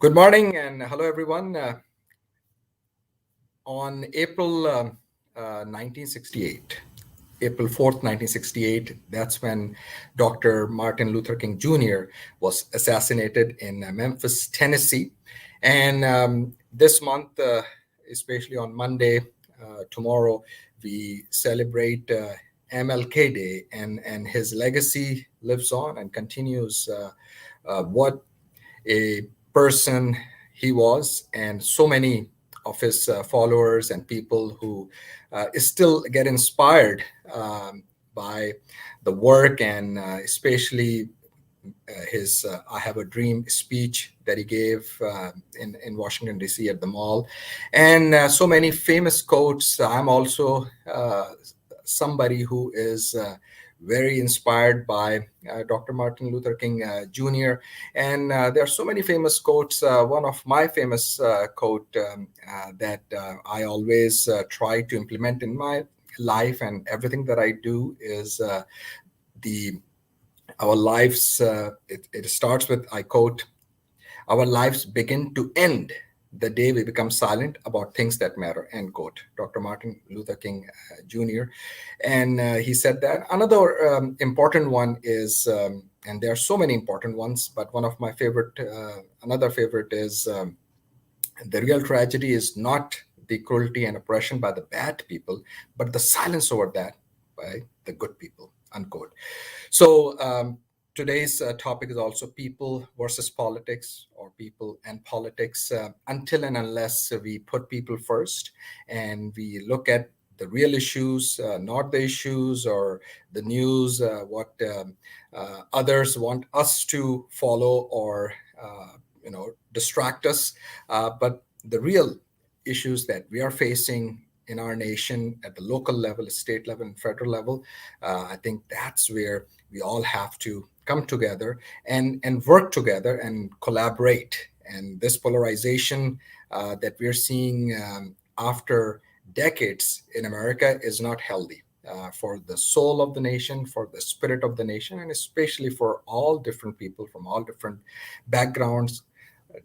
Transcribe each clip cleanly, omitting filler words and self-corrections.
Good morning and hello, everyone. On April 1968, April 4th, 1968, that's when Dr. Martin Luther King Jr. was assassinated in Memphis, Tennessee. And this month, especially on Monday, tomorrow, we celebrate MLK Day, and his legacy lives on and continues. What a person he was, and so many of his followers and people who still get inspired by the work, and especially his I Have a Dream speech that he gave in Washington, D.C. at the mall, and so many famous quotes. I'm also somebody who is very inspired by Dr. Martin Luther King Jr. And there are so many famous quotes. One of my famous quote that I always try to implement in my life and everything that I do is the our lives. It starts with, I quote, "Our lives begin to end the day we become silent about things that matter," end quote. Dr. Martin Luther King Jr. And he said that. Another important one is, and there are so many important ones, but one of my favorite, another favorite is, the real tragedy is not the cruelty and oppression by the bad people, but the silence over that by the good people, unquote. So today's topic is also people versus politics, or people and politics, until and unless we put people first and we look at the real issues, not the issues or the news, what others want us to follow, or distract us, but the real issues that we are facing in our nation at the local level, state level, and federal level. I think that's where we all have to come together and work together and collaborate. And this polarization that we're seeing after decades in America is not healthy for the soul of the nation, for the spirit of the nation, and especially for all different people from all different backgrounds,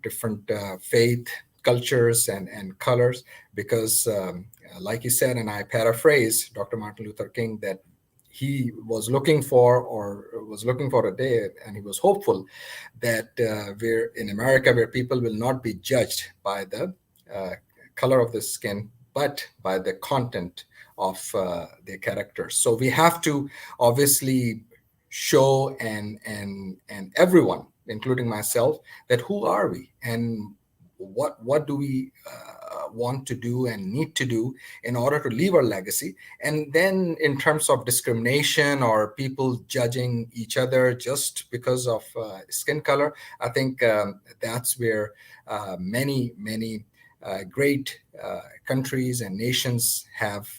different faith, cultures, and colors. Because, like he said, and I paraphrase Dr. Martin Luther King, that he was looking for, or was looking for a day, and he was hopeful that we're in America where people will not be judged by the uh, color of the skin, but by the content of their characters. So we have to obviously show, and everyone, including myself, that who are we, and what do we want to do and need to do in order to leave our legacy. And then in terms of discrimination or people judging each other just because of skin color, I think that's where many great countries and nations have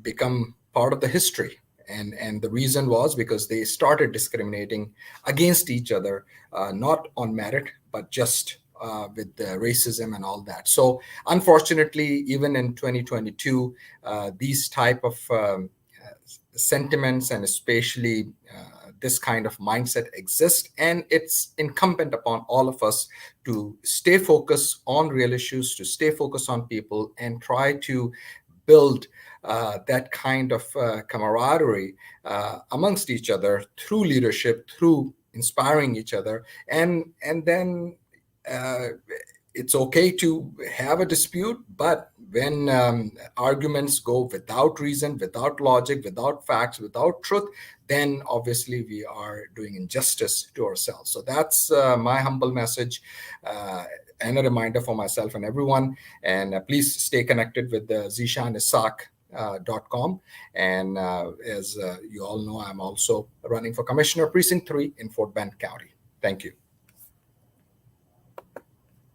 become part of the history. And the reason was because they started discriminating against each other, not on merit, but just with the racism and all that. So unfortunately, even in 2022, these type of sentiments, and especially this kind of mindset exist, and it's incumbent upon all of us to stay focused on real issues, to stay focused on people, and try to build that kind of camaraderie amongst each other through leadership, through inspiring each other, and then uh, it's okay to have a dispute, but when arguments go without reason, without logic, without facts, without truth, then obviously we are doing injustice to ourselves. So that's my humble message, and a reminder for myself and everyone. And please stay connected with the zishanisaac.com. And as you all know, I'm also running for Commissioner Precinct 3 in Fort Bend County. Thank you.